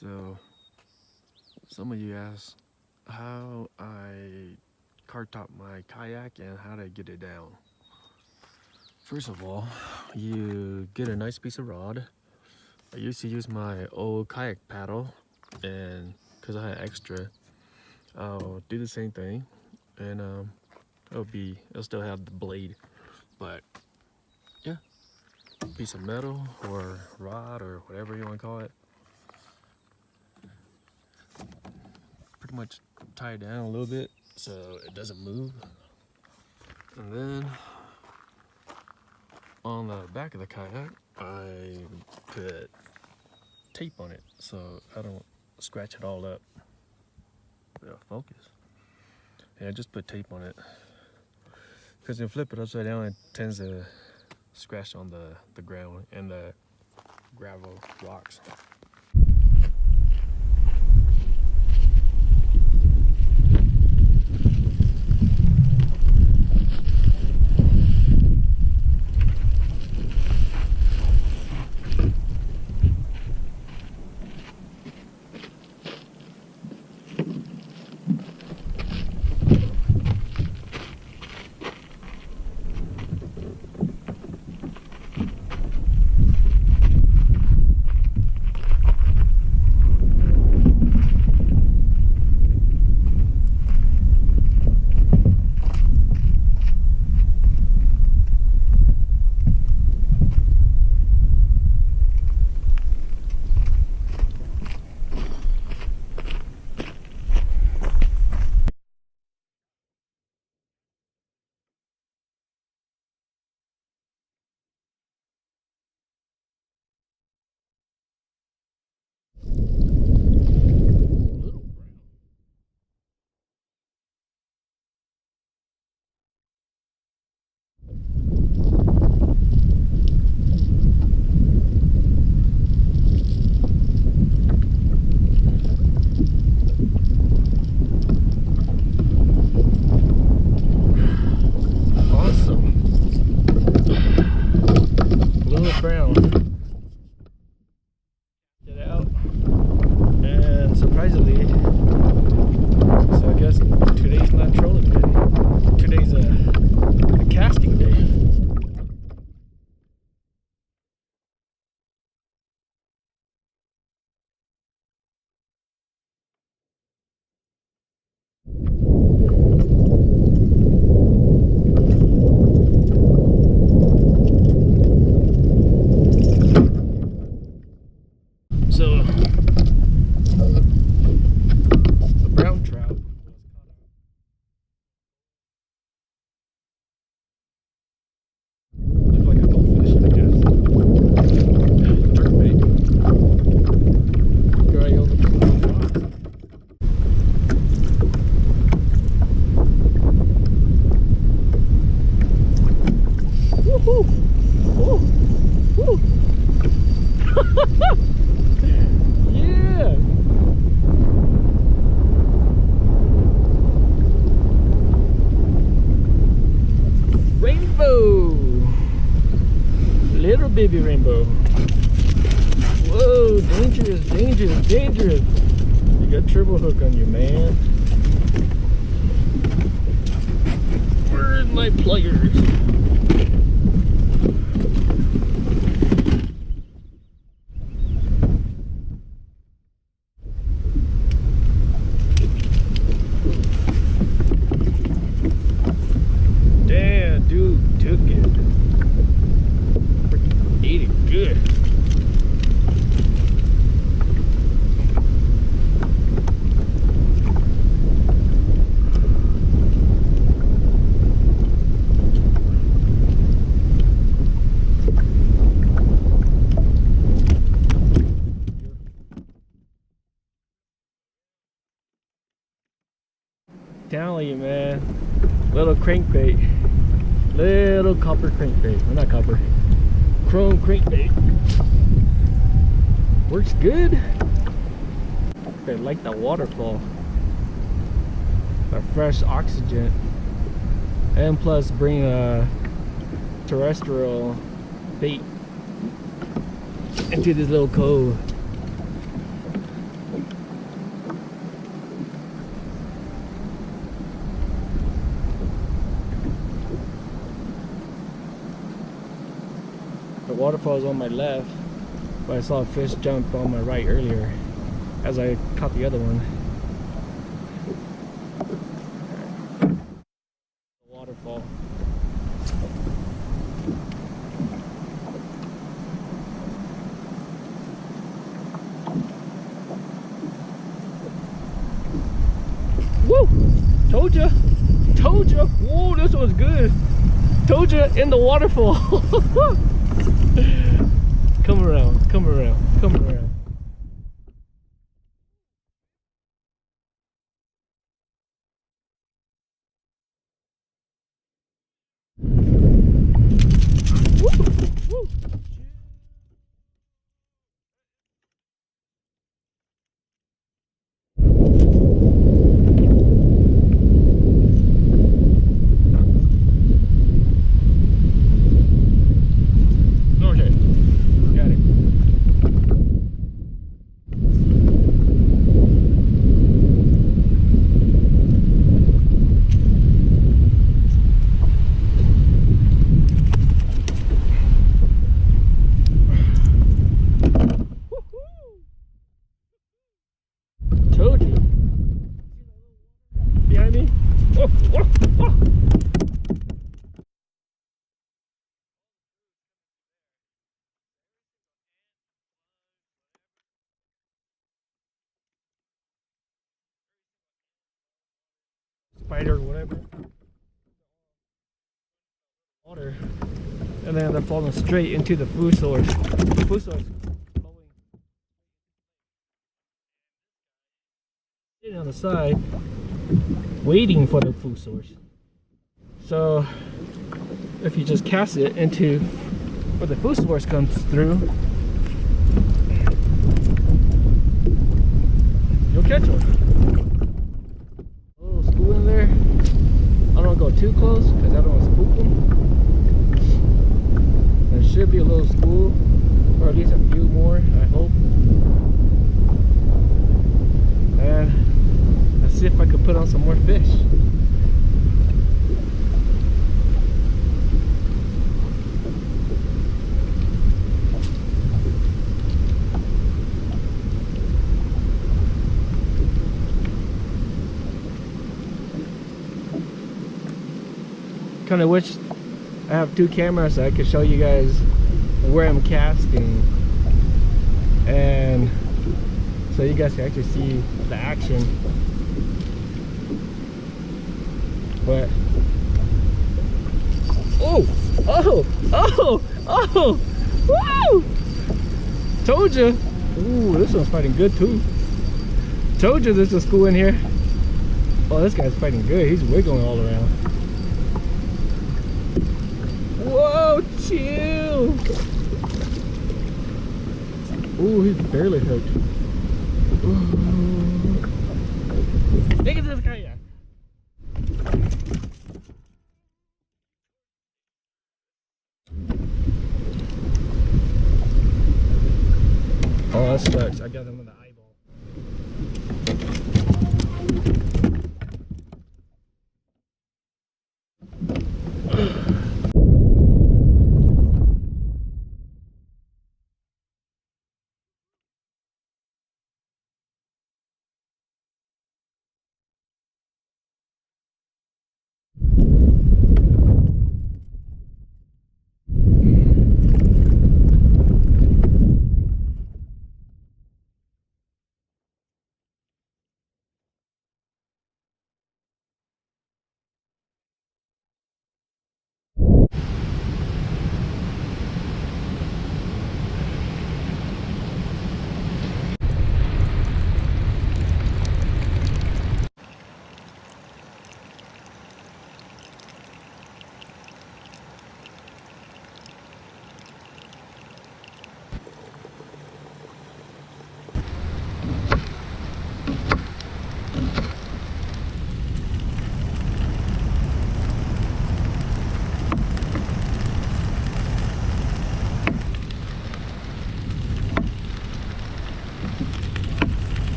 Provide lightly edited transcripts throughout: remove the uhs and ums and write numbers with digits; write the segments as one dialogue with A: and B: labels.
A: So, some of you asked how I card top my kayak and how to get it down. First of all, you get a nice piece of rod. I used to use my old kayak paddle, and because I had extra, I'll do the same thing, and it'll still have the blade, but yeah, piece of metal or rod or whatever you want to call it. Pretty much tie it down a little bit so it doesn't move, and then on the back of the kayak I put tape on it so I don't scratch it all up. Focus. Yeah, just put tape on it, because if you flip it upside down it tends to scratch on the ground and the gravel rocks. Brown. Get it out, and surprisingly, so I guess today's not trolling day. Today's a casting day. So the brown trout looked like a goldfish, I guess. Jerk bait. Right over to the rock. Woohoo! Woo! Woo! Yeah! Rainbow! Little baby rainbow. Whoa, dangerous, dangerous, dangerous. You got triple hook on you, man. Where's my pliers? Telling you, man, little crankbait, little copper crankbait, well, not copper, chrome crankbait. Works good. I like the waterfall, the fresh oxygen, and plus bring a terrestrial bait into this little cove.
B: waterfall is on my left, but I saw a fish jump on my right earlier as I caught the other one. Waterfall. Woo! Told ya! Told ya! Whoa, this was good! Told ya in the waterfall! Come around, come around, come around. Told you. Behind me. Oh, oh, oh. Spider or whatever. Water. And then they're falling straight into the food source. The food source flowing. Sitting on the side, waiting for the food source. So if you just cast it into where the food source comes through, you'll catch one. A little school in there. I don't go too close because I don't want to spook them. There should be a little school, or at least a few more, I hope. And let's see if I can put on some more fish. Kind of wish I have two cameras so I could show you guys where I'm casting, and so you guys can actually see the action. But oh, woo! Told you. Ooh, this one's fighting good too. Told you there's a school in here. Oh, this guy's fighting good. He's wiggling all around. Whoa, chill. Ooh, he's barely hooked. Ooh. Look at this kayak. Oh, that sucks. I got him in the eyeball.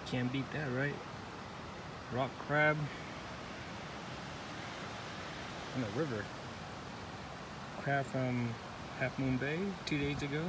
B: Can't beat that, right? Rock crab in the river. Crab from Half Moon Bay 2 days ago.